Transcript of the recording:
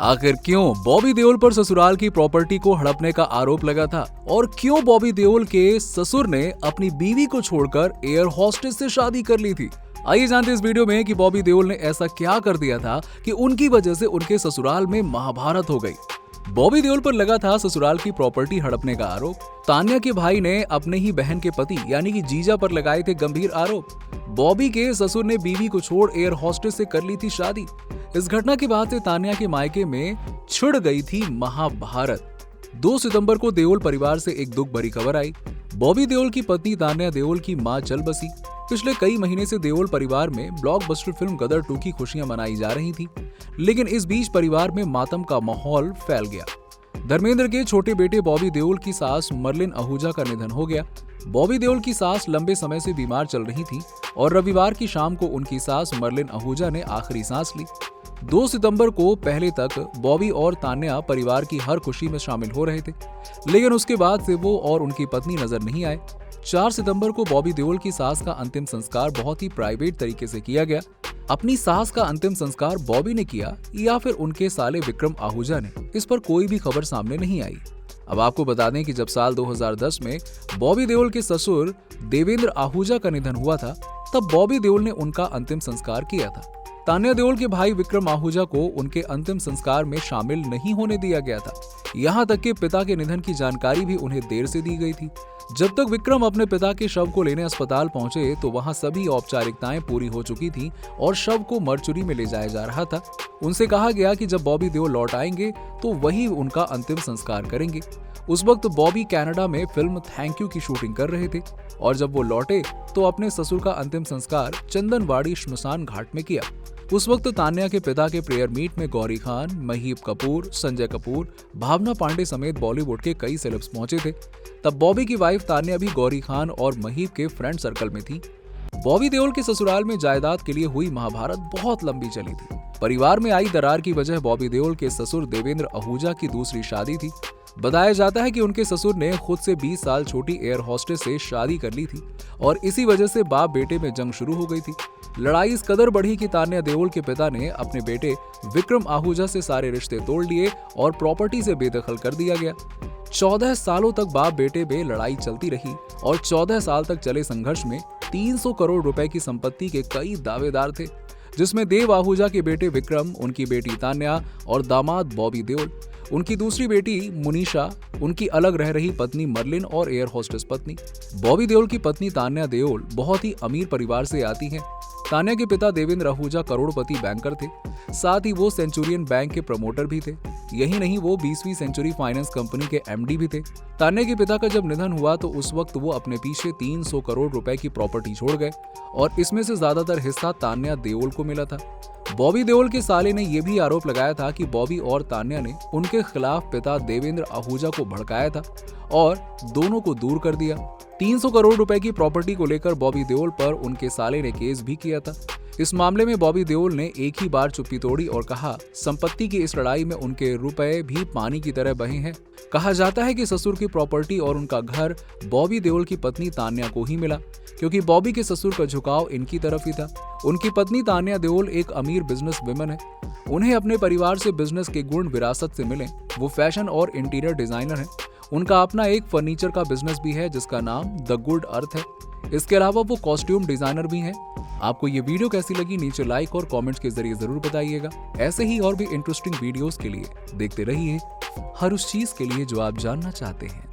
आखिर क्यों बॉबी देओल पर ससुराल की प्रॉपर्टी को हड़पने का आरोप लगा था और क्यों बॉबी देओल के ससुर ने अपनी बीवी को छोड़कर एयर होस्टेस से शादी कर ली थी। आइए जानते इस वीडियो में कि बॉबी देओल ने ऐसा क्या कर दिया था कि उनकी वजह से उनके ससुराल में महाभारत हो गई। बॉबी देओल पर लगा था ससुराल की प्रॉपर्टी हड़पने का आरोप। तान्या के भाई ने अपने ही बहन के पति यानी कि जीजा पर लगाए थे गंभीर आरोप। बॉबी के ससुर ने बीवी को छोड़ एयर होस्टेस से कर ली थी शादी। इस घटना के बाद से तान्या के मायके में छिड़ गई थी महाभारत। 2 सितंबर को देओल परिवार से एक दुख भरी खबर आई। बॉबी देओल की पत्नी तान्या देओल की मां चल बसी। पिछले कई महीने से देओल परिवार में ब्लॉकबस्टर फिल्म गदर 2 की खुशियां मनाई जा रही थी, लेकिन इस बीच परिवार में मातम का माहौल फैल गया। धर्मेंद्र के छोटे बेटे बॉबी देओल की सास मर्लिन आहूजा का निधन हो गया। बॉबी देओल की सास लंबे समय से बीमार चल रही थी और रविवार की शाम को उनकी सास मर्लिन आहूजा ने आखिरी सांस ली। 2 सितंबर को पहले तक बॉबी और तान्या परिवार की हर खुशी में शामिल हो रहे थे, लेकिन उसके बाद से वो और उनकी पत्नी नजर नहीं आए। 4 सितंबर को बॉबी देओल की सास का अंतिम संस्कार बहुत ही प्राइवेट तरीके से किया गया। अपनी सास का अंतिम संस्कार बॉबी ने किया या फिर उनके साले विक्रम आहूजा ने, इस पर कोई भी खबर सामने नहीं आई। अब आपको बता दें कि जब साल 2010 में बॉबी देओल के ससुर देवेंद्र आहूजा का निधन हुआ था, तब बॉबी देओल ने उनका अंतिम संस्कार किया था। तान्या देओल के भाई विक्रम आहूजा को उनके अंतिम संस्कार में शामिल नहीं होने दिया गया था। यहाँ तक कि पिता के निधन की जानकारी भी उन्हें देर से दी गई थी। जब तक विक्रम अपने पिता के शव को लेने अस्पताल पहुंचे तो वहां सभी औपचारिकताएं पूरी हो चुकी थी और शव को मरचुरी में ले जाया जा रहा था। उनसे कहा गया कि जब बॉबी देओल लौट आएंगे तो वही उनका अंतिम संस्कार करेंगे। उस वक्त बॉबी कनाडा में फिल्म थैंक यू की शूटिंग कर रहे थे और जब वो लौटे तो अपने ससुर का अंतिम संस्कार चंदनवाड़ी श्मशान घाट में किया। उस वक्त तान्या के पिता के प्रेयर मीट में गौरी खान, महीप कपूर, संजय कपूर, भावना पांडे समेत बॉलीवुड के कई सेलेब्स पहुंचे थे। तब बॉबी की वाइफ तान्या भी गौरी खान और महीप के फ्रेंड सर्कल में थी। बॉबी देओल के ससुराल में जायदाद के लिए हुई महाभारत बहुत लंबी चली थी। परिवार में आई दरार की वजह बॉबी देओल के ससुर देवेंद्र आहूजा की दूसरी शादी थी। बताया जाता है कि उनके ससुर ने खुद से 20 साल छोटी एयर होस्टेस से शादी कर ली थी और इसी वजह से बाप बेटे में जंग शुरू हो गई थी। लड़ाई इस कदर बढ़ी कि तान्या देओल के पिता ने अपने बेटे विक्रम आहूजा से सारे रिश्ते तोड़ लिए और प्रॉपर्टी से बेदखल कर दिया गया। 14 सालों तक बाप बेटे में लड़ाई चलती रही और 14 साल तक चले संघर्ष में 300 करोड़ रुपए की संपत्ति के कई दावेदार थे, जिसमें देव आहूजा के बेटे विक्रम, उनकी बेटी तान्या और दामाद बॉबी देओल, उनकी दूसरी बेटी मुनीषा, उनकी अलग रह रही पत्नी मर्लिन और एयर होस्टेस पत्नी। बॉबी देओल की पत्नी तान्या देओल बहुत ही अमीर परिवार से आती हैं। तान्या के पिता देवेंद्र आहूजा करोड़पति बैंकर थे, साथ ही वो सेंचुरियन बैंक के प्रमोटर भी थे। यही नहीं, वो 20वीं सेंचुरी फाइनेंस कंपनी के एमडी भी थे। तान्या के पिता का जब निधन हुआ तो उस वक्त वो अपने पीछे 300 करोड़ रुपए की प्रॉपर्टी छोड़ गए और इसमें से ज्यादातर हिस्सा तान्या देओल को मिला था। बॉबी देओल के साले ने यह भी आरोप लगाया था कि बॉबी और तान्या ने उनके खिलाफ पिता देवेंद्र आहूजा को भड़काया था और दोनों को दूर कर दिया। 300 करोड़ रुपए की प्रॉपर्टी को लेकर बॉबी देओल पर उनके साले ने केस भी किया था। इस मामले में बॉबी देओल ने एक ही बार चुप्पी तोड़ी और कहा, संपत्ति की इस लड़ाई में उनके रुपए भी पानी की तरह बहे हैं। कहा जाता है कि ससुर की प्रॉपर्टी और उनका घर बॉबी देओल की पत्नी तान्या को ही मिला, क्योंकि बॉबी के ससुर का झुकाव इनकी तरफ ही था। उनकी पत्नी तान्या देओल एक अमीर बिजनेस वुमन है। उन्हें अपने परिवार से बिजनेस के गुण विरासत से मिले। वो फैशन और इंटीरियर डिजाइनर है। उनका अपना एक फर्नीचर का बिजनेस भी है जिसका नाम द गुड अर्थ है। इसके अलावा वो कॉस्ट्यूम डिजाइनर भी हैं। आपको ये वीडियो कैसी लगी नीचे लाइक और कमेंट्स के जरिए जरूर बताइएगा। ऐसे ही और भी इंटरेस्टिंग वीडियोस के लिए देखते रहिए हर उस चीज के लिए जो आप जानना चाहते हैं।